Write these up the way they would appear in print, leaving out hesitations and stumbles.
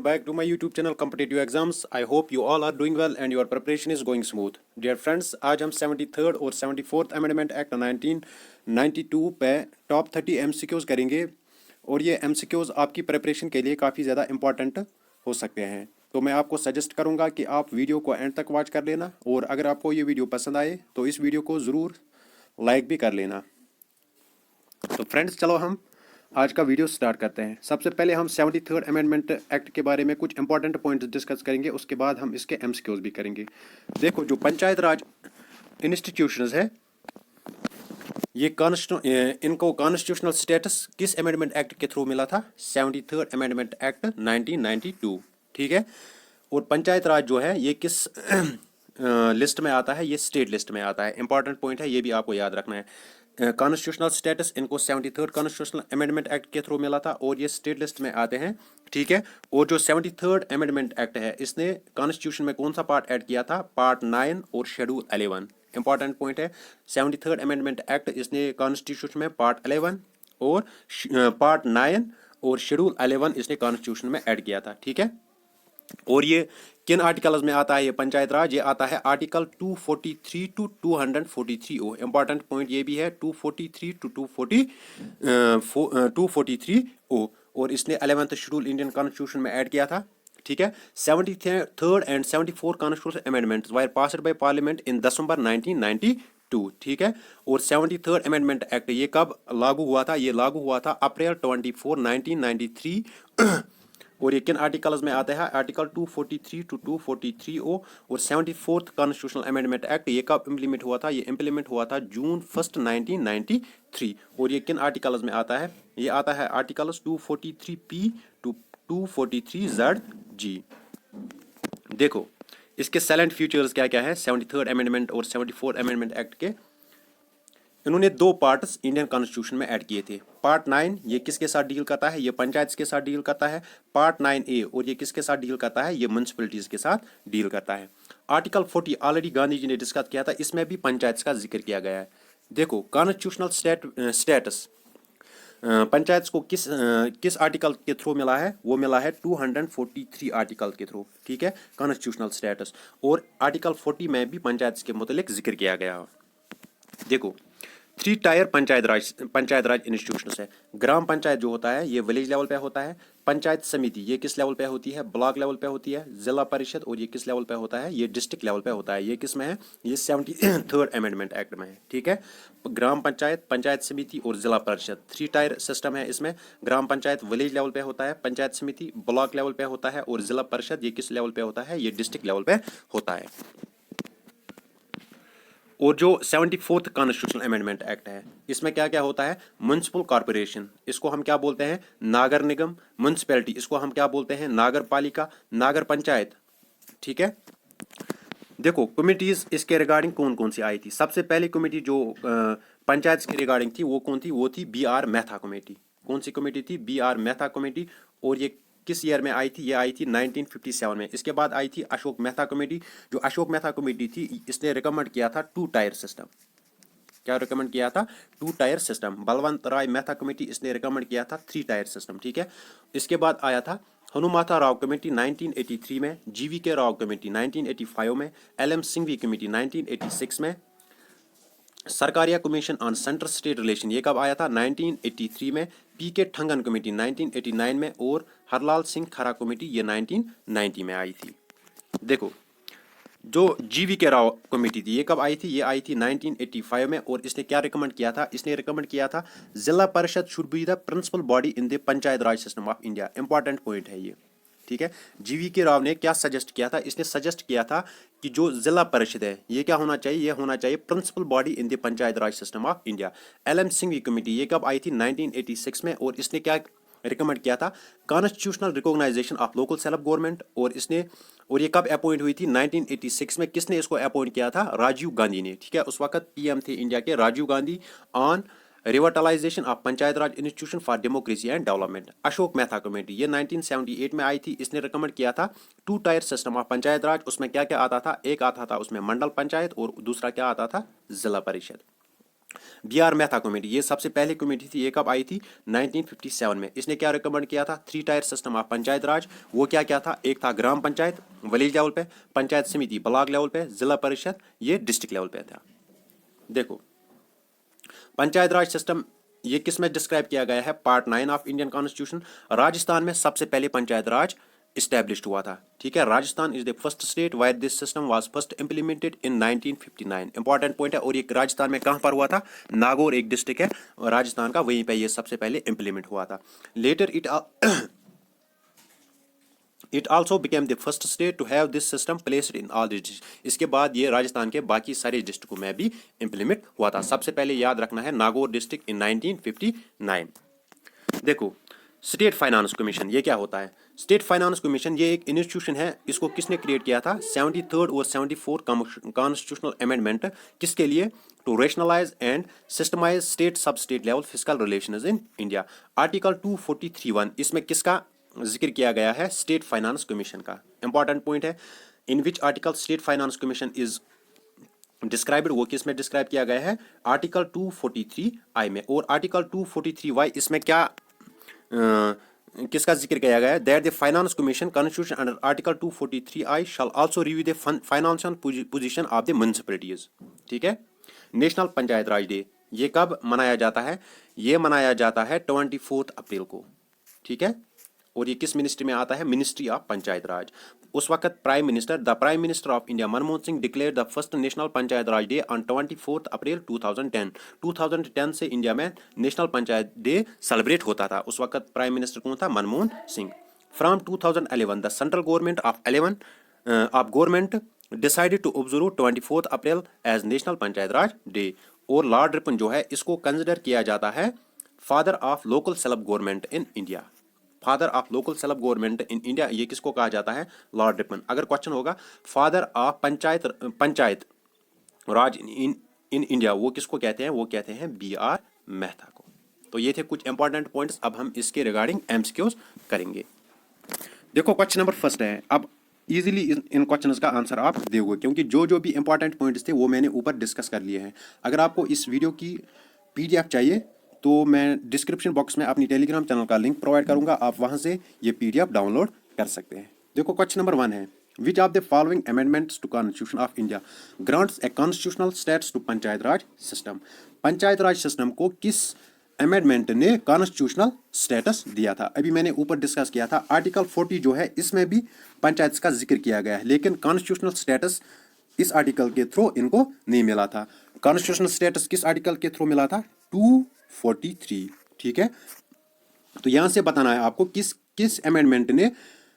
back to my YouTube channel Competitive Exams. I hope you all are doing well and your preparation is going smooth. Dear friends, आज हम 73rd और 74th amendment act 1992 पे top 30 MCQs करेंगे और ये MCQs आपकी preparation के लिए काफ़ी ज़्यादा इम्पॉर्टेंट हो सकते हैं। तो मैं आपको सजेस्ट करूँगा कि आप वीडियो को एंड तक वॉच कर लेना और अगर आपको ये वीडियो पसंद आए तो इस वीडियो को ज़रूर लाइक भी कर लेना। तो फ्रेंड्स चलो हम आज का वीडियो स्टार्ट करते हैं। सबसे पहले हम 73rd अमेंडमेंट एक्ट के बारे में कुछ इंपॉर्टेंट पॉइंट्स डिस्कस करेंगे, उसके बाद हम इसके एमसीक्यूज भी करेंगे। देखो, जो पंचायत राज इंस्टीट्यूशंस है ये इनको कॉन्स्टिट्यूशनल स्टेटस किस अमेंडमेंट एक्ट के थ्रू मिला था? 73rd अमेंडमेंट एक्ट 1992, ठीक है। और पंचायत राज जो है ये किस लिस्ट में आता है? ये स्टेट लिस्ट में आता है। इंपॉर्टेंट पॉइंट है, ये भी आपको याद रखना है। कॉन्स्टिट्यूशनल स्टेटस इनको 73rd कॉन्स्टिट्यूशनल अमेंडमेंट एक्ट के थ्रू मिला था और ये स्टेट लिस्ट में आते हैं, ठीक है। और जो 73rd अमेंडमेंट एक्ट है इसने कॉन्स्टिट्यूशन में कौन सा पार्ट ऐड किया था? पार्ट 9 और शेड्यूल 11। इंपॉर्टेंट पॉइंट है, 73rd अमेंडमेंट एक्ट इसने कॉन्स्टिट्यूशन में पार्ट 11 और पार्ट 9 और शेड्यूल 11 इसने कॉन्स्टिट्यूशन में ऐड किया था, ठीक है। और ये किन आर्टिकल्स में आता है ये पंचायत राज? ये आता है article 243 to 243 O. Important point ये भी है, 243 टू 243 ओ। और इसने 11th शेड्यूल इंडियन कॉन्स्टिट्यूशन में ऐड किया था, ठीक है। 73rd and 74th constitutional amendments were passed by parliament in December 1992, ठीक है। और 73rd अमेंडमेंट एक्ट ये कब लागू हुआ था? ये लागू हुआ था अप्रैल 24, 1993। और ये किन आर्टिकल्स में आता है? आर्टिकल 243 टू 243 ओ। और 74th कॉन्स्टिट्यूशनल अमेंडमेंट एक्ट ये कब इम्प्लीमेंट हुआ था? ये इम्प्लीमेंट हुआ था जून 1, 1993। और ये किन आर्टिकल्स में आता है? ये आता है आर्टिकल्स 243P टू 243ZG। देखो इसके साइलेंट फ्यूचर्स क्या क्या है 73rd अमेंडमेंट और 74th अमेंडमेंट एक्ट के। इन्होंने दो पार्ट्स इंडियन कॉन्स्टिट्यूशन में ऐड किए थे। पार्ट 9 ये किसके साथ डील करता है? ये पंचायत के साथ डील करता है। पार्ट 9A और ये किसके साथ डील करता है? ये म्यूनिसिपैलिटीज के साथ डील करता है। आर्टिकल 40 ऑलरेडी गांधी जी ने डिस्कस किया था, इसमें भी पंचायत का जिक्र किया गया है। देखो कॉन्स्टिट्यूशनल स्टेटस पंचायत को किस आर्टिकल के थ्रू मिला है? वो मिला है 243 आर्टिकल के थ्रू, ठीक है, कॉन्स्टिट्यूशनल स्टेटस। और आर्टिकल 40 में भी पंचायत के मुतालिक जिक्र किया गया। देखो 3 टायर पंचायत राज इंस्टीट्यूशन है। ग्राम पंचायत जो होता है ये विलेज लेवल पे होता है। पंचायत समिति ये किस लेवल पे होती है? ब्लॉक लेवल पे होती है। जिला परिषद और ये किस लेवल पे होता है? ये डिस्ट्रिक्ट लेवल पे होता है। ये किस में है? ये 73rd अमेंडमेंट एक्ट में है, ठीक है। ग्राम पंचायत, पंचायत समिति और जिला परिषद 3 टायर सिस्टम है इसमें। ग्राम पंचायत विलेज लेवल पे होता है, पंचायत समिति ब्लॉक लेवल पे होता है और जिला परिषद ये किस लेवल पे होता है? ये डिस्ट्रिक्ट लेवल पे होता है। और जो 74th कॉन्स्टिट्यूशनल अमेंडमेंट एक्ट है इसमें क्या क्या होता है? म्युनिसिपल कॉर्पोरेशन इसको हम क्या बोलते हैं? नागर निगम। म्युनिसिपैलिटी इसको हम क्या बोलते हैं? नागर पालिका, नागर पंचायत, ठीक है। देखो कमिटीज इसके रिगार्डिंग कौन कौन सी आई थी? सबसे पहली कमेटी जो पंचायत के रिगार्डिंग थी वो कौन थी? वो थी BR मेहता कमेटी। कौन सी कमेटी थी? BR Mehta committee. और ये किस ईयर में आई थी? ये आई थी 1957 में। इसके बाद आई थी अशोक मेहता कमेटी। जो अशोक मेहता कमेटी थी इसने रिकमेंड किया था 2 टायर सिस्टम। क्या रिकमेंड किया था? 2 tier system. Balwant Rai Mehta committee इसने रिकमेंड किया था 3 टायर सिस्टम, ठीक है। इसके बाद आया था हनुमाथा राव कमेटी 1983 में, GVK राव कमेटी 1985 में, LM सिंघवी कमेटी 1986 में, Sarkaria commission on central state relation ये कब आया था? 1983 में, PK ठंगन कमेटी 1989 में और हरलाल सिंह खरा कमेटी ये 1990 में आई थी। देखो जो GVK राव कमेटी थी ये कब आई थी? ये आई थी 1985 में। और इसने क्या रिकमेंड किया था? इसने रिकमेंड किया था Zila Parishad should be the principal body in the panchayat raj system of India. Important point है ये, ठीक है। GVK राव ने क्या सजेस्ट किया था? इसने सजेस्ट किया था कि जो जिला परिषद है ये क्या होना चाहिए? ये होना चाहिए principal body in the panchayat raj system of India. LM Singhvi committee ये कब आई थी? 1986 में। और इसने क्या रिकमेंड किया था? Constitutional recognition of local self government. और ये कब अपॉइंट हुई थी? 1986 में। किसने इसको अपॉइंट किया था? राजीव गांधी ने, ठीक है। उस वक्त PM थे इंडिया के Rajiv Gandhi. On revitalisation of panchayat raj institution for democracy and development. Ashok Mehta committee ये 1978 में आई थी। इसने रिकमेंड किया था 2 टायर सिस्टम ऑफ पंचायत राज। उसमें क्या क्या आता था? एक आता था उसमें मंडल पंचायत और दूसरा क्या आता था? जिला परिषद। BR मेहता कमेटी, ये सबसे पहली कमेटी थी, ये कब आई थी 1957 में। इसने क्या रिकमेंड किया था, 3 टायर सिस्टम ऑफ पंचायत राज। वो क्या क्या था, एक था ग्राम पंचायत विलेज लेवल पे, पंचायत समिति ब्लॉक लेवल पे, जिला परिषद ये डिस्ट्रिक्ट लेवल पे था। देखो पंचायत राज सिस्टम ये किस में डिस्क्राइब किया गया है, part 9 of Indian constitution. Rajasthan में सबसे पहले पंचायत राज इस्टेब्लिश्ड हुआ था, ठीक है। Rajasthan is the first state wire this system was first implemented in 1959। Important point है। और ये राजस्थान में कहाँ पर हुआ था, नागौर एक डिस्ट्रिक्ट है राजस्थान का, वहीं पे ये सबसे पहले इंप्लीमेंट हुआ था। Later it also became the first state to have this system placed in all district. इसके बाद ये राजस्थान के बाकी सारे डिस्ट्रिक्टों में भी इंप्लीमेंट हुआ था। सबसे पहले याद रखना है नागौर डिस्ट्रिक्ट इन 1959। देखो स्टेट फाइनेंस कमीशन ये क्या होता है, स्टेट फाइनेंस कमीशन ये एक इंस्टीट्यूशन है। इसको किसने क्रिएट किया था, 73rd और 74th कॉन्स्टिट्यूशनल अमेंडमेंट, किसके लिए, to rationalise and systematise state sub state level fiscal relations in India. Article 243(1) इसमें किसका जिक्र किया गया है, स्टेट फाइनेंस कमीशन का। इंपॉर्टेंट पॉइंट है, in which article state finance commission is described, वो किस में डिस्क्राइब किया गया है, आर्टिकल 243(I) में। और आर्टिकल 243(Y) इसमें क्या किसका जिक्र किया गया है, that the finance commission constitution under article 243(I) shell also review the financial position of the municipalities. ठीक है। नेशनल पंचायत राज डे ये कब मनाया जाता है, ये मनाया जाता है 24 अप्रैल को, ठीक है। और ये किस मिनिस्ट्री में आता है, मिनिस्ट्री ऑफ पंचायत राज। उस वक्त prime minister of India Manmohan Singh declare the first national panchayat raj day on 24 अप्रैल 2010। 2010 से इंडिया में नेशनल पंचायत डे सेलिब्रेट होता था। उस वक्त प्राइम मिनिस्टर कौन था, Manmohan Singh. From 2011 the central government of government decided to observe 24 April as national panchayat raj day. और लॉर्ड रिपन जो है इसको कंसिडर किया जाता है father of local self government in India. Father of local self government in India ये किसको कहा जाता है, लॉर्ड रिपन। अगर क्वेश्चन होगा father of panchayat raj in India वो किसको कहते हैं, वो कहते हैं BR मेहता को। तो ये थे कुछ इंपॉर्टेंट पॉइंट्स। अब हम इसके रिगार्डिंग MCQs करेंगे। देखो क्वेश्चन नंबर फर्स्ट है, अब इजीली इन क्वेश्चंस का आंसर आप दोगे, क्योंकि जो जो भी इंपॉर्टेंट पॉइंट्स थे वो मैंने ऊपर डिस्कस कर लिए हैं। अगर आपको इस वीडियो की PDF चाहिए तो मैं डिस्क्रिप्शन बॉक्स में अपनी टेलीग्राम चैनल का लिंक प्रोवाइड करूंगा, आप वहां से ये PDF डाउनलोड कर सकते हैं। देखो क्वेश्चन नंबर 1 है, which of the following amendments to constitution of India grants a constitutional status to panchayat raj system. Panchayat raj system को किस अमेंडमेंट ने कॉन्स्टिट्यूशनल स्टेटस दिया था। अभी मैंने ऊपर डिस्कस किया था आर्टिकल 40 जो है इसमें भी पंचायत का जिक्र किया गया है, लेकिन कॉन्स्टिट्यूशनल स्टेटस इस आर्टिकल के थ्रू इनको नहीं मिला था। कॉन्स्टिट्यूशनल स्टेटस किस आर्टिकल के थ्रू मिला था, 243, ठीक है। तो यहां से बताना है आपको किस किस अमेंडमेंट ने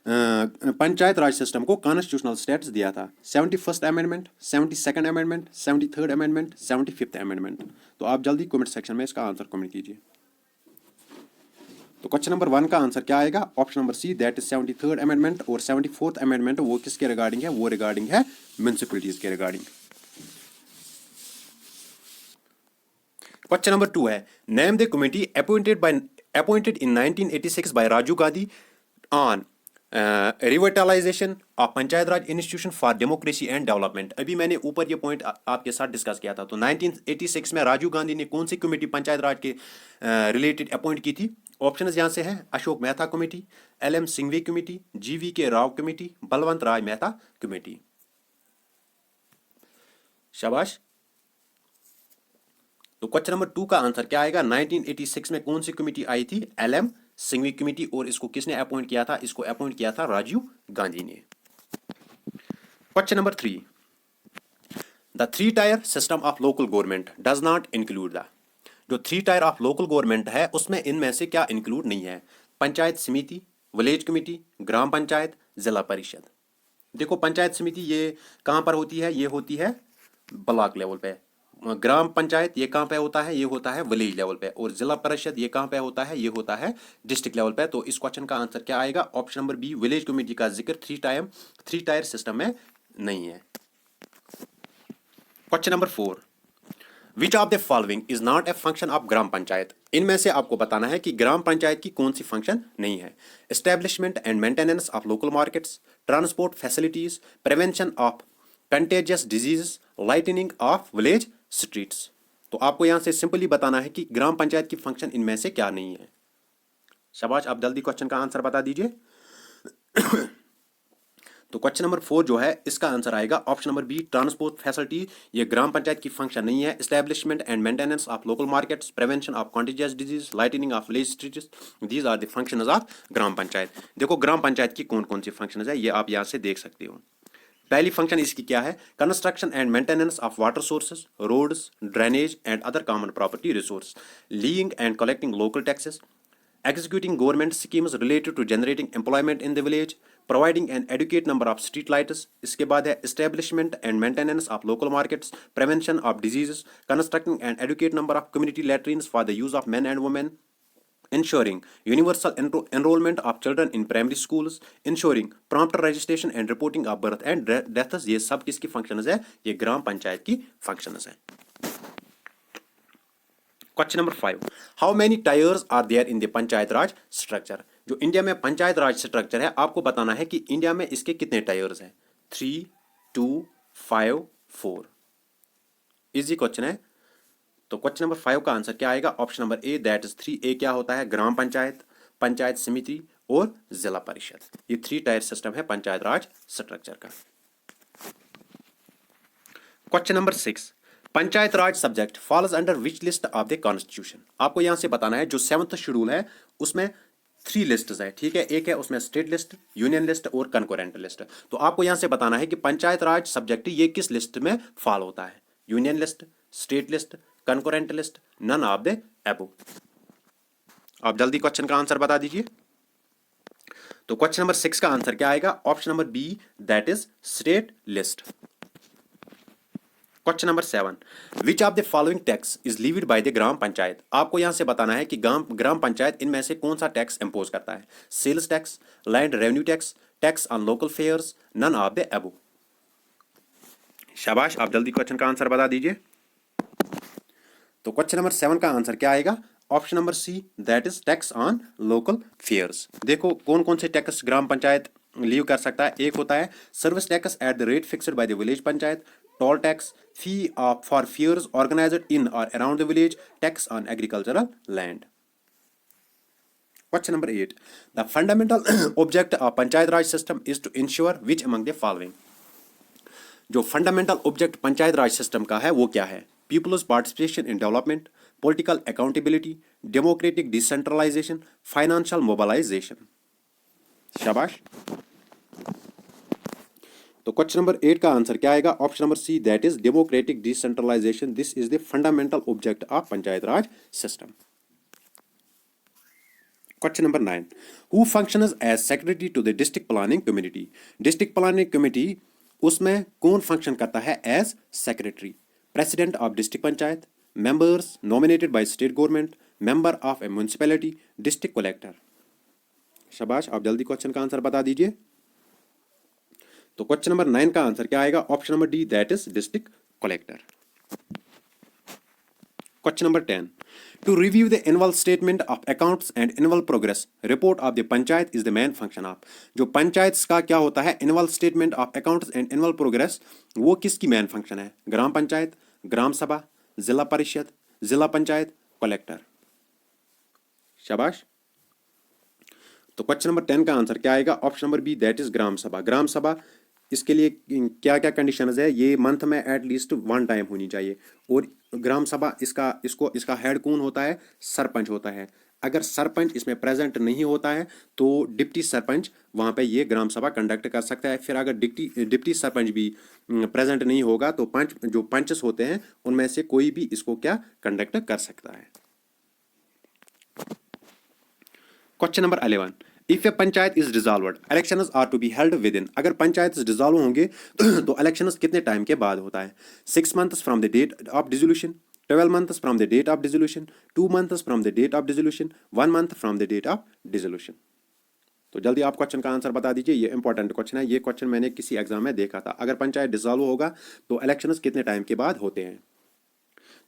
पंचायत राज सिस्टम को कॉन्स्टिट्यूशनल स्टेटस दिया था। 71st amendment, 72nd amendment, 73rd amendment, 75th amendment. तो आप जल्दी कमेंट सेक्शन में इसका आंसर कमेंट कीजिए। तो क्वेश्चन नंबर 1 का आंसर क्या आएगा, option number C, that is 73rd amendment. और 74th अमेंडमेंट वो किसके रिगार्डिंग है, वो रिगार्डिंग है म्युनिसिपैलिटीज के रिगार्डिंग। क्वेश्चन नंबर 2 है, name the committee appointed in 1986 by Rajiv Gandhi on revitalisation of panchayat raj institution for democracy and development. अभी मैंने ऊपर ये पॉइंट आपके साथ डिस्कस किया था। तो 1986 में राजीव गांधी ने कौन सी कमेटी पंचायत राज के रिलेटेड अपॉइंट की थी। ऑप्शंस यहाँ से हैं, Ashok Mehta committee, LM Singhvi committee, GVK Rao committee, Balwant Rai Mehta committee. शाबाश। तो क्वेश्चन नंबर 2 का आंसर क्या आएगा, 1986 में कौन सी कमेटी आई थी, LM सिंघवी कमेटी। और इसको किसने अपॉइंट किया था, इसको अपॉइंट किया था राजीव गांधी ने। Question number 3, the 3 tier system of local government does not include the. जो 3 टायर ऑफ लोकल गवर्नमेंट है उसमें इनमें से क्या इंक्लूड नहीं है, पंचायत समिति, विलेज कमेटी, ग्राम पंचायत, जिला परिषद। देखो पंचायत समिति ये कहां पर होती है, ये होती है ब्लॉक लेवल पे। ग्राम पंचायत ये कहाँ पे होता है, ये होता है विलेज लेवल पे। और जिला परिषद ये कहाँ पे होता है, ये होता है डिस्ट्रिक्ट लेवल पे। तो इस क्वेश्चन का आंसर क्या आएगा, option number B, village committee का जिक्र 3 टायर सिस्टम में नहीं है। Question number 4, which of the following is not a function of gram panchayat. इनमें से आपको बताना है कि ग्राम पंचायत की कौन सी फंक्शन नहीं है। Establishment and maintenance of local markets, transport facilities, prevention of contagious disease, lightning of village streets. तो आपको यहां से सिंपली बताना है कि ग्राम पंचायत की फंक्शन इनमें से क्या नहीं है। शाबाश, आप जल्दी क्वेश्चन का आंसर बता दीजिए। तो क्वेश्चन नंबर 4 जो है इसका आंसर आएगा option number B, transport facility. ये ग्राम पंचायत की फंक्शन नहीं है। Establishment and maintenance of local markets, prevention of contagious disease, lightning of village streets, these are the functions of gram panchayat. देखो ग्राम पंचायत की कौन कौन सी फंक्शंस है ये आप यहाँ से देख सकते हो। पहली फंक्शन इसकी क्या है? Construction and maintenance of water sources, roads, drainage and other common property resource, levying and collecting local taxes, executing government schemes related to generating employment in the village, providing an adequate number of street lights। इसके बाद है establishment and maintenance of local markets, prevention of diseases, constructing an adequate number of community latrines for the use of men and women, ensuring universal enrollment of children in primary schools, ensuring prompt registration and reporting of birth and deaths। ये सब किसकी functions है? ये ग्राम पंचायत की functions है। Question number 5, how many tiers are there in the panchayat raj structure. जो India में panchayat raj structure है आपको बताना है कि इंडिया में इसके कितने टायर्स हैं। 3, 2, 5, 4। इजी क्वेश्चन है। तो क्वेश्चन नंबर 5 का आंसर क्या आएगा? Option number A, that is 3A क्या होता है? ग्राम पंचायत, पंचायत समिति और जिला परिषद। ये 3 टायर सिस्टम है पंचायत राज स्ट्रक्चर का। Question number 6, panchayat Raj subject follows under which list of the constitution. आपको यहां से बताना है जो 7th शेड्यूल है उसमें 3 लिस्ट्स है, ठीक है। एक है उसमें स्टेट लिस्ट, यूनियन लिस्ट और कंकरेंट लिस्ट। तो आपको यहां से बताना है कि पंचायत राज सब्जेक्ट ये किस लिस्ट में फॉलो होता है? Union list, state list, concurrent list, none of the above. आप जल्दी क्वेश्चन का आंसर बता दीजिए। तो क्वेश्चन नंबर 6 का आंसर क्या आएगा? Option number B, that is state list. Question number 7, which of the following tax is levied by the gram panchayat. आपको यहां से बताना है कि ग्राम पंचायत इनमें से कौन सा टैक्स इंपोज करता है? Sales tax, land revenue tax, tax on local fairs, none of the above. शाबाश, आप जल्दी क्वेश्चन का आंसर बता दीजिए। तो क्वेश्चन नंबर 7 का आंसर क्या आएगा? Option number C, that is tax on local fairs. देखो कौन कौन से टैक्स ग्राम पंचायत लीव कर सकता है। एक होता है service tax at the rate fixed by the village panchayat, toll tax, fee for fairs organised in और around the village, tax on agricultural land. Question number 8, the fundamental object of panchayat raj system is to ensure which among the following. जो fundamental object panchayat raj system का है वो क्या है? People's participation in development, political accountability, democratic decentralisation, financial mobilisation. शाबाश। तो question number 8 का answer क्या आएगा? Option number C, that is democratic decentralisation. This is the fundamental object of panchayat raj system. Question number 9, who functions as secretary to the district planning committee. District planning committee उसमें कौन function करता है as secretary? President of district panchayat, members nominated by state government, member of a municipality, district collector. शाबाश, आप जल्दी question का answer बता दीजिए। तो क्वेश्चन नंबर 9 का आंसर क्या आएगा? Option number D, that is district collector. Question number 10, to review the annual statement of accounts and annual progress report of the panchayat is the main function of. जो पंचायत का क्या होता है? Annual statement of accounts and annual progress, वो किसकी main function है? ग्राम पंचायत, ग्राम सभा, जिला परिषद, जिला पंचायत, कलेक्टर। शाबाश। तो क्वेश्चन नंबर 10 का आंसर क्या आएगा? Option number B, that is gram sabha. Gram सभा इसके लिए क्या क्या कंडीशंस है? ये मंथ में एटलीस्ट 1 टाइम होनी चाहिए। और ग्राम सभा इसका हेड कौन होता है? सरपंच होता है। अगर सरपंच इसमें प्रेजेंट नहीं होता है तो डिप्टी सरपंच वहाँ पे ये ग्राम सभा कंडक्ट कर सकता है। फिर अगर डिप्टी सरपंच भी प्रेजेंट नहीं होगा तो जो पंचेस होते हैं उनमें से कोई भी इसको क्या कंडक्ट कर सकता है। Question number 11, if a panchayat is dissolved elections are to be held within. अगर पंचायत डिसॉल्व होंगे तो इलेक्शंस कितने टाइम के बाद होता है? 6 months from the date of dissolution, 12 months from the date of dissolution, 2 months from the date of dissolution, 1 month from the date of dissolution. तो जल्दी आप क्वेश्चन का आंसर बता दीजिए। ये इंपॉर्टेंट क्वेश्चन है। ये क्वेश्चन मैंने किसी एग्जाम में देखा था। अगर पंचायत डिसॉल्व होगा तो इलेक्शंस कितने टाइम के बाद होते हैं?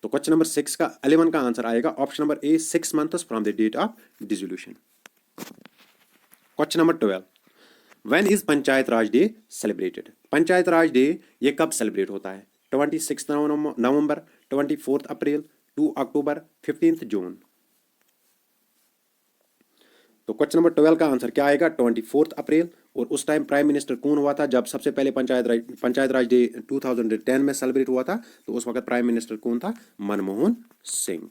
तो क्वेश्चन नंबर 11 का आंसर आएगा option number A, 6 months from the date of dissolution. Question number 12, when is panchayat raj day celebrated. Panchayat raj day ये कब सेलिब्रेट होता है? 26 नवंबर, 24 अप्रैल, 2 अक्टूबर, 15 जून। तो क्वेश्चन नंबर 12 का आंसर क्या आएगा? 24 अप्रैल। और उस टाइम प्राइम मिनिस्टर कौन हुआ था जब सबसे पहले पंचायत राज डे 2010 में सेलिब्रेट हुआ था? तो उस वक्त प्राइम मिनिस्टर कौन था? Manmohan Singh.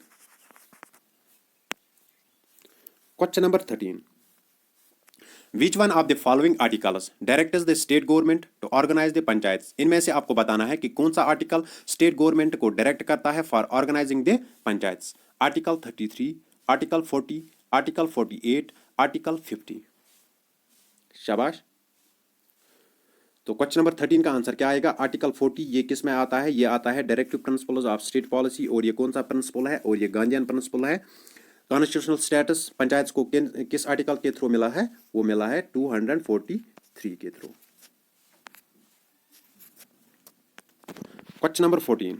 Question number 13, which one of the following articles directs the state government to organise the panchayat? इनमें से आपको बताना है कि कौन सा आर्टिकल स्टेट गवर्नमेंट को डायरेक्ट करता है for organising the panchayat. Article 33, article 40, article 48, article 50। शाबाश। तो क्वेश्चन नंबर 13 का आंसर क्या आएगा? आर्टिकल 40। ये किस में आता है? ये आता है directive principles of state policy. और ये कौन सा प्रिंसिपल है? और ये गांधीयन प्रिंसिपल है। कॉन्स्टिट्यूशनल स्टेटस पंचायत को किस आर्टिकल के थ्रू मिला है? वो मिला है 243 के through. Question number 14,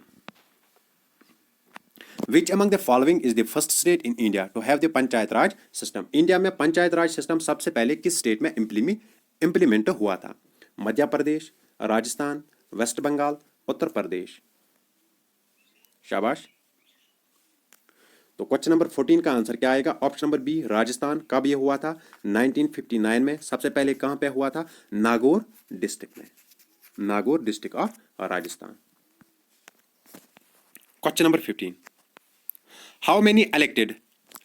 which among the following is the first state in India to have the panchayat raj system? India में पंचायत राज सिस्टम सबसे पहले किस स्टेट में इंप्लीमेंट हुआ था? मध्य प्रदेश, राजस्थान, वेस्ट बंगाल, उत्तर प्रदेश। शाबाश। तो क्वेश्चन नंबर 14 का आंसर क्या आएगा? Option number B, Rajasthan. कब ये हुआ था? 1959 में। सबसे पहले कहां पे हुआ था? नागौर डिस्ट्रिक्ट में। Nagaur district of Rajasthan. Question number 15, how many elected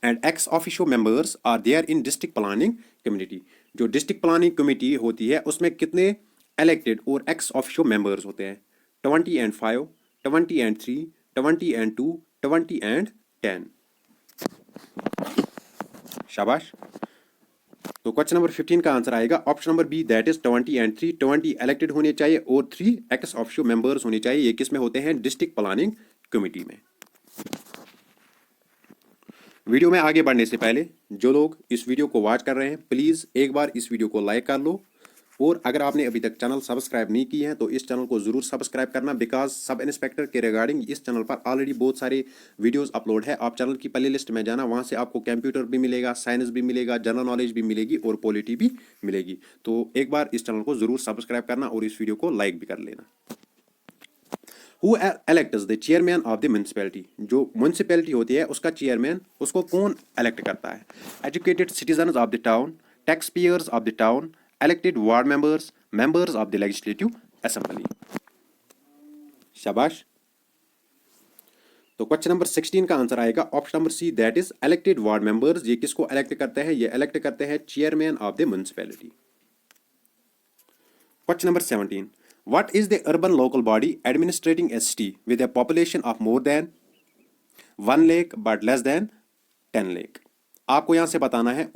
and ex officio members are there in district planning committee? जो डिस्ट्रिक्ट प्लानिंग कमेटी होती है उसमें कितने इलेक्टेड और एक्स ऑफिशियो मेंबर्स होते हैं? 20 and 5, 20 and 3, 20 and 2, 20 and 10। शाबाश। तो क्वेश्चन नंबर 15 का आंसर आएगा option number B, that is 20 and 3। 20 elected होने चाहिए और 3 एक्स ऑफिशियो मेंबर्स होने चाहिए। ये किस में होते हैं? डिस्ट्रिक्ट प्लानिंग कमेटी में। वीडियो में आगे बढ़ने से पहले जो लोग इस वीडियो को वॉच कर रहे हैं प्लीज एक बार इस वीडियो को लाइक कर लो। और अगर आपने अभी तक चैनल सब्सक्राइब नहीं किए हैं तो इस चैनल को जरूर सब्सक्राइब करना, बिकॉज सब इंस्पेक्टर के रिगार्डिंग इस चैनल पर ऑलरेडी बहुत सारे वीडियोस अपलोड है। आप चैनल की प्लेलिस्ट में जाना, वहां से आपको कंप्यूटर भी मिलेगा, साइंस भी मिलेगा, जनरल नॉलेज भी मिलेगी और पॉलिटी भी मिलेगी। तो एक बार इस चैनल को जरूर सब्सक्राइब करना और इस वीडियो को लाइक भी कर लेना। Who elects the chairman of the municipality? जो म्यूनसिपैलिटी होती है उसका चेयरमैन, उसको कौन इलेक्ट करता है? Educated citizens of the town, tax payers of the town, elected ward members, members of the legislative assembly. शाबाश। तो क्वेश्चन नंबर 16 का आंसर आएगा option number C, that is elected ward members. ये किसको इलेक्ट करते हैं? ये इलेक्ट करते हैं chairman of the municipality. Question number 17, what is the urban local body administrating a city with a population of more than 1 lakh but less than 10 lakh? आपको यहां से बताना है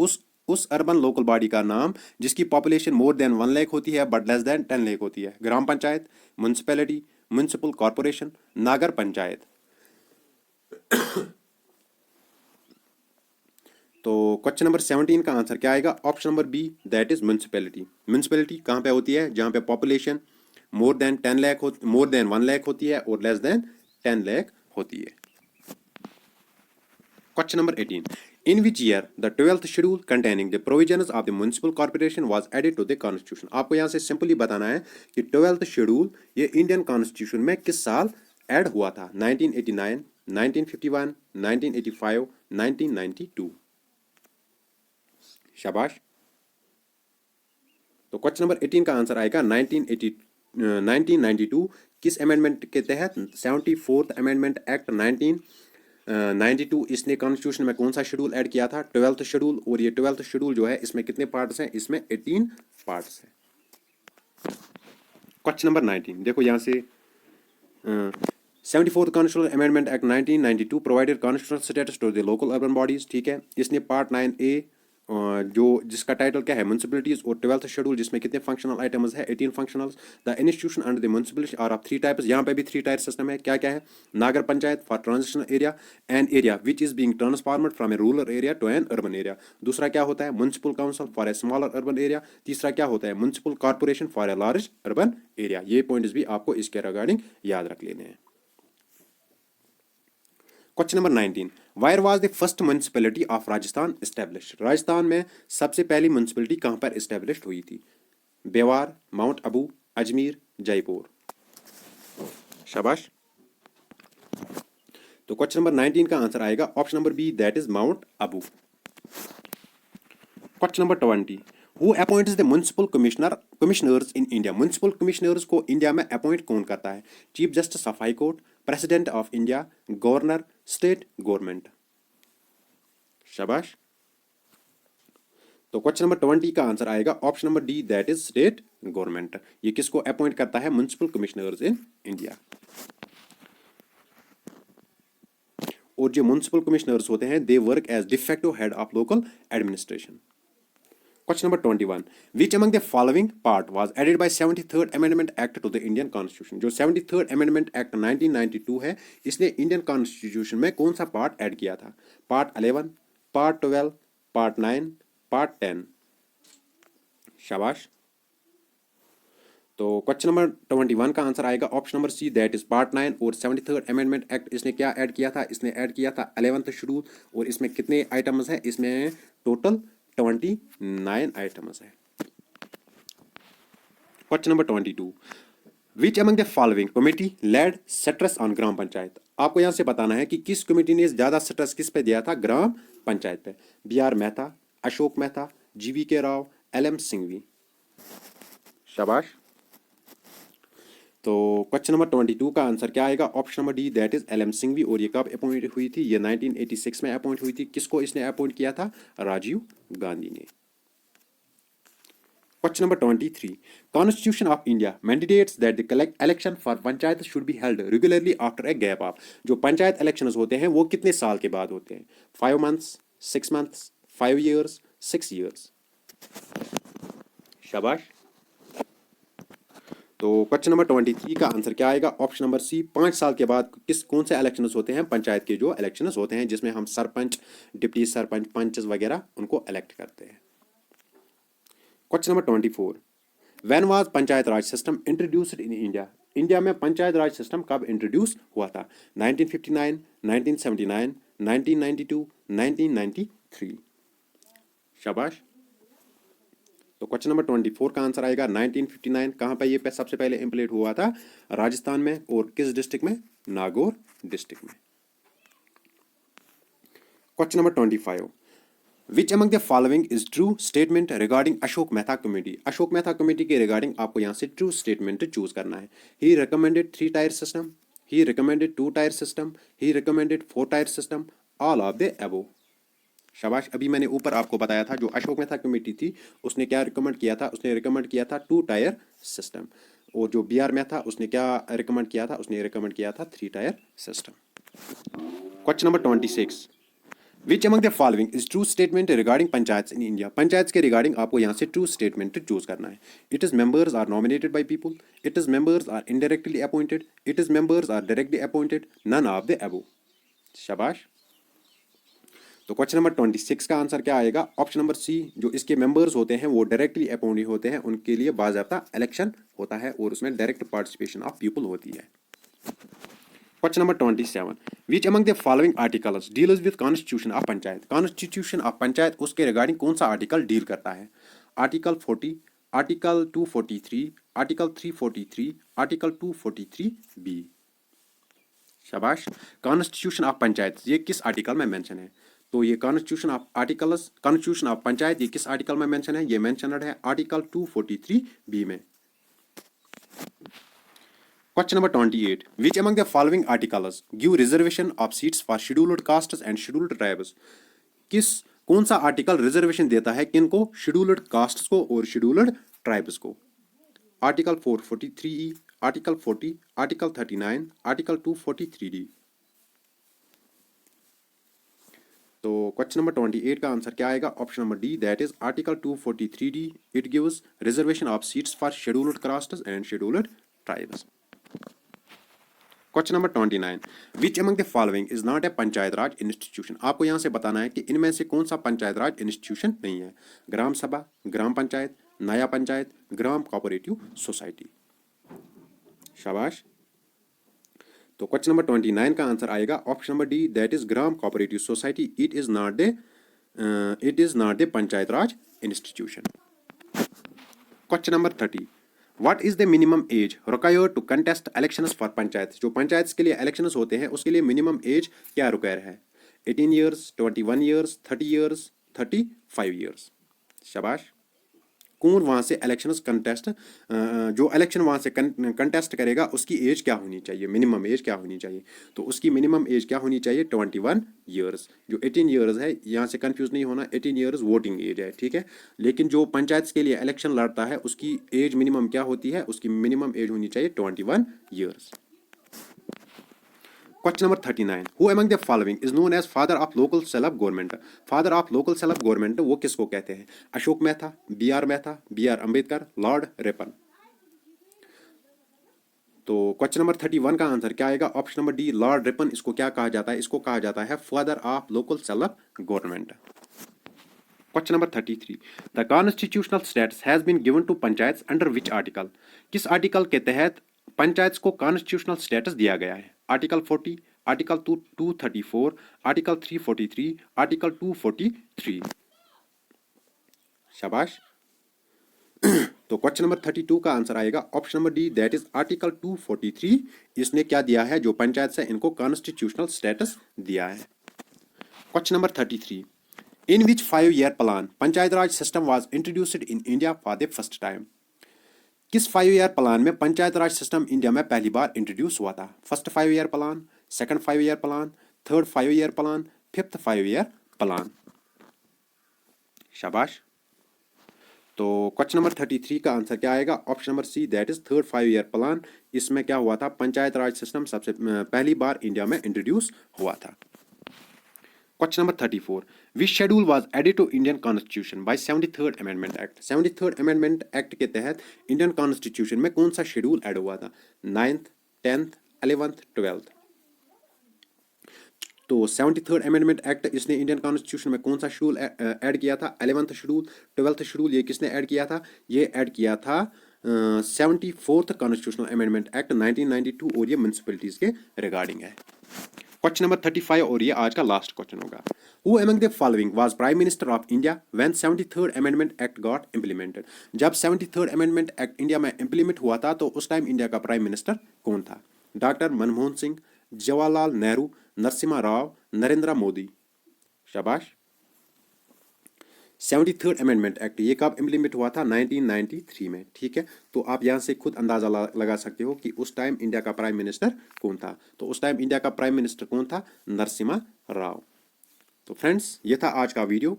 उस अर्बन लोकल बॉडी का नाम जिसकी पॉपुलेशन मोर देन 1 लाख होती है बट लेस देन 10 लाख होती है। ग्राम पंचायत, म्यूनसिपैलिटी, म्यूनसिपल कॉर्पोरेशन, नागर पंचायत। तो क्वेश्चन नंबर 17 का आंसर क्या आएगा? Option number B, that is municipality. Municipality कहां पे होती है? जहां पे पॉपुलेशन मोर देन 1 लाख होती है और लेस देन 10 लाख होती है। Question number 18, in which year the 12th schedule containing the provisions of the municipal corporation was added to the constitution? आपको यहां से सिंपली बताना है कि 12th शेड्यूल ये इंडियन कॉन्स्टिट्यूशन में किस साल ऐड हुआ था? 1989, 1951, 1985, 1992। शाबाश। तो क्वेश्चन नंबर 18 का आंसर आएगा 1992। किस अमेंडमेंट के तहत? 74th amendment act 1992। इसने कॉन्स्टिट्यूशन में कौन सा शेड्यूल ऐड किया था? 12th schedule. और ये 12th शेड्यूल जो है इसमें कितने पार्ट्स हैं? इसमें 18 पार्ट्स हैं। क्वेश्चन नंबर 19 देखो यहाँ से 74th constitutional amendment act 1992 provided constitutional status to the local urban bodies. ठीक है, इसने पार्ट 9A जो जिसका टाइटल क्या है? म्युनिसिपैलिटीज, और 12th शेड्यूल जिसमें कितने फंक्शनल आइटम्स है? 18 functionals. The institution under the municipality are of 3 types. यहाँ पे भी 3 टायर सिस्टम है। क्या क्या है? Nagar panchayat for transitional area, an area which is being transformed from a rural area to an urban area. दूसरा क्या होता है? Municipal council for a smaller urban area. तीसरा क्या होता है? Municipal corporation for a large urban area. ये points भी आपको इसके रिगार्डिंग याद रख लेने हैं। Question number 19, where was the first municipality of Rajasthan established? Rajasthan में सबसे पहली म्युनिसिपैलिटी कहां पर एस्टेब्लिश्ड हुई थी? बेवार, माउंट आबू, अजमेर, जयपुर। शाबाश। तो क्वेश्चन नंबर 19 का आंसर आएगा option number B, that is Mount Abu. Question number 20, who appoints the municipal commissioners in India. Municipal commissioners को इंडिया में अपॉइंट कौन करता है? Chief justice of high court, president of India, governor, state government. शाबाश। तो question number 20 का answer आएगा option number D, that is state government. ये किसको अपॉइंट करता है? Municipal commissioners in India. और जो म्युनिसिपल कमिश्नर्स होते हैं, they work as defective head of local administration. Question number 21. Which among the following part was added by 73rd Amendment Act to the Indian Constitution? जो 73rd Amendment Act 1992 है, इसने Indian constitution में कौन सा part add किया था? Part 11, part 12, part 9, part 10। शाबाश। तो क्वेश्चन नंबर 21 का आंसर आएगा option number C, that is part 9। और 73rd अमेंडमेंट एक्ट इसने क्या ऐड किया था? इसने ऐड किया था 11th शेड्यूल। और इसमें कितने आइटम्स हैं? इसमें टोटल 29 आइटम्स है। Question number 22, which among the following committee laid stress on gram panchayat. आपको यहां से बताना है कि किस कमेटी ने ज्यादा स्ट्रेस किस पे दिया था? ग्राम पंचायत पे। बी आर मेहता, अशोक मेहता, जीवी के राव, एल एम सिंघवी। शाबाश। तो क्वेश्चन नंबर 22 का आंसर क्या आएगा? Option number D, that is L M Singhvi. और ये कब अपॉइंट हुई थी? ये 1986 में अपॉइंट हुई थी। किसको इसने अपॉइंट किया था? राजीव गांधी ने। Question number 23, constitution of India mandates that the election for panchayat should be held regularly after a gap of. जो पंचायत इलेक्शंस होते हैं वो कितने साल के बाद होते हैं? 5 months, 6 months, 5 years, 6 years। शाबाश। तो क्वेश्चन नंबर 23 का आंसर क्या आएगा? ऑप्शन नंबर सी, 5 साल के बाद कौन से इलेक्शंस होते हैं? पंचायत के जो इलेक्शंस होते हैं जिसमें हम सरपंच, डिप्टी सरपंच, पंचेस वगैरह उनको इलेक्ट करते हैं। Question number 24, when was panchayat raj system introduced in India. India में पंचायत राज सिस्टम कब इंट्रोड्यूस हुआ था? 1959, 1979, 1992, 1993। शाबाश। तो क्वेश्चन नंबर 24 का आंसर आएगा 1959। कहाँ पे ये सबसे पहले इम्प्लीमेंट हुआ था? राजस्थान में। और किस डिस्ट्रिक्ट में? नागौर डिस्ट्रिक्ट में। Question number 25, which among the following is true statement regarding Ashok Mehta committee. Ashok Mehta committee के रिगार्डिंग आपको यहाँ से ट्रू स्टेटमेंट चूज करना है। He recommended 3 tier system, he recommended 2 tier system, he recommended 4 tier system, all of the above. शाबाश। अभी मैंने ऊपर आपको बताया था जो अशोक मेहता कमेटी थी उसने क्या रिकमेंड किया था? उसने रिकमेंड किया था 2 टायर सिस्टम। और जो बी आर मेहता उसने क्या रिकमेंड किया था? उसने रिकमेंड किया था 3 tier system. Question number 26, which among the following is true statement regarding panchayat in India. Panchayat के रिगार्डिंग आपको यहाँ से ट्रू स्टेटमेंट चूज करना है। It is members are nominated by people, it is members are indirectly appointed, it is members are directly appointed, none of the above. शाबाश। तो question number 26 का answer क्या आएगा? ऑप्शन नंबर सी, जो इसके members होते हैं वो डायरेक्टली अपॉइंटेड होते हैं, उनके लिए बाज़ाब्ता इलेक्शन होता है और उसमें डायरेक्ट पार्टिसिपेशन ऑफ पीपल होती है। Question number 27, which among the following articles deals with constitution of panchayat. Constitution of panchayat उसके रिगार्डिंग कौन सा आर्टिकल डील करता है? Article 40, article 243, article 343, article 243 B. शाबाश। कॉन्स्टिट्यूशन ऑफ पंचायत ये किस आर्टिकल में मेंशन है? तो ये कॉन्स्टिट्यूशन ऑफ पंचायत ये किस आर्टिकल में मेंशन है? ये मेंशनड है आर्टिकल 243 बी में। Question number 28, which among the following articles give reservation of seats for scheduled castes and scheduled tribes. कौन सा आर्टिकल रिजर्वेशन देता है किनको? शेड्यूल्ड कास्ट्स को और शेड्यूल्ड ट्राइब्स को। Article 443E, article 40, article 39, article 243D। तो क्वेश्चन नंबर 28 का आंसर क्या आएगा? Option number D, that is article 243D। It gives reservation of seats for scheduled castes and scheduled tribes. Question number 29, which among the following is not A panchayat raj institution. आपको यहाँ से बताना है कि इनमें से कौन सा पंचायत राज इंस्टीट्यूशन नहीं है? ग्राम सभा, ग्राम पंचायत, नया पंचायत, ग्राम कोऑपरेटिव सोसाइटी। शाबाश। तो क्वेश्चन नंबर 29 का आंसर आएगा option number D, that is gram cooperative society. It is not the panchayat raj institution. Question number 30, what is the minimum age required to contest elections for panchayat? जो पंचायत के लिए इलेक्शंस होते हैं उसके लिए मिनिमम एज क्या रिक्वायर है? 18 ईयर्स, 21 ईयर्स, 30 ईयर्स, 35 ईयर्स। शाबाश। कौन वहाँ से इलेक्शंस कंटेस्ट, जो इलेक्शन वहाँ से कंटेस्ट करेगा उसकी एज क्या होनी चाहिए, मिनिमम एज क्या होनी चाहिए? तो उसकी मिनिमम एज क्या होनी चाहिए? 21 ईयर्स। जो 18 ईयर्स है, यहाँ से कंफ्यूज नहीं होना, 18 ईयर्स वोटिंग एज है, ठीक है। लेकिन जो पंचायत के लिए इलेक्शन लड़ता है उसकी एज मिनिमम क्या होती है? उसकी मिनिमम एज होनी चाहिए 21 years. Question number 39. Who among the following is known as father of local self government? Father of local self government वो किसको कहते हैं? Ashok Mehta, B.R. Mehta, B.R. Ambedkar, Lord Ripon. तो क्वेश्चन नंबर 31 का आंसर क्या आएगा? Option number D, Lord Ripon. इसको क्या कहा जाता है? इसको कहा जाता है father of local self government. Question number 33. The constitutional status has been given to panchayat under which article? किस आर्टिकल के तहत पंचायत को कॉन्स्टिट्यूशनल स्टेटस दिया गया है? Article 40, article 234, article 343, article 243। शाबाश। तो क्वेश्चन नंबर 32 का आंसर आएगा option number D, that is article 243। इसने क्या दिया है? जो पंचायत से इनको कॉन्स्टिट्यूशनल स्टेटस दिया है। Question number 33. In which 5-year plan panchayat raj system was introduced in India for the first time? किस 5 ईयर प्लान में पंचायत राज सिस्टम इंडिया में पहली बार इंट्रोड्यूस हुआ था? First 5 year plan, second 5 year plan, third 5 year plan, fifth 5 year plan. शाबाश। तो question number 33 का answer क्या आएगा? Option number C, that is third 5 year plan. इसमें क्या हुआ था? पंचायत राज सिस्टम सबसे पहली बार इंडिया में इंट्रोड्यूस हुआ था। Question number 34. Which schedule was added to Indian Constitution by 73rd Amendment Act? 73rd Amendment Act के तहत इंडियन कॉन्स्टिट्यूशन में कौन सा शेड्यूल ऐड हुआ था? 9th, 10th, 11th, 12th। तो 73rd Amendment Act इसने इंडियन कॉन्स्टिट्यूशन में कौन सा शेड्यूल ऐड किया था? 11th schedule, 12th schedule. ये किसने ऐड किया था? ये ऐड किया था 74th कॉन्स्टिट्यूशनल अमेंडमेंट एक्ट 1992, और ये म्यूनसिपैलिटीज के रिगार्डिंग है। क्वेश्चन नंबर 35 और ये आज का लास्ट क्वेश्चन होगा। Who among the following was Prime Minister of India when 73rd Amendment Act got implemented? जब 73rd Amendment Act इंडिया में इम्प्लीमेंट हुआ था तो उस टाइम इंडिया का प्राइम मिनिस्टर कौन था? डॉक्टर मनमोहन सिंह, जवाहरलाल नेहरू, नरसिम्हा राव, नरेंद्र मोदी। शाबाश। 73rd अमेंडमेंट एक्ट ये कब इम्प्लीमेंट हुआ था? 1993 में, ठीक है। तो आप यहाँ से खुद अंदाजा लगा सकते हो कि उस टाइम इंडिया का प्राइम मिनिस्टर कौन था। तो उस टाइम इंडिया का प्राइम मिनिस्टर कौन था? नरसिम्हा राव। तो फ्रेंड्स, ये था आज का वीडियो।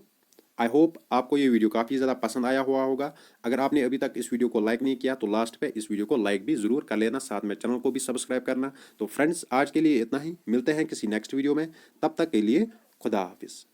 आई होप आपको ये वीडियो काफ़ी ज़्यादा पसंद आया हुआ होगा। अगर आपने अभी तक इस वीडियो को लाइक नहीं किया तो लास्ट पे इस वीडियो को लाइक भी ज़रूर कर लेना, साथ में चैनल को भी सब्सक्राइब करना। तो फ्रेंड्स, आज के लिए इतना ही। मिलते हैं किसी नेक्स्ट वीडियो में, तब तक के लिए खुदा हाफिज़।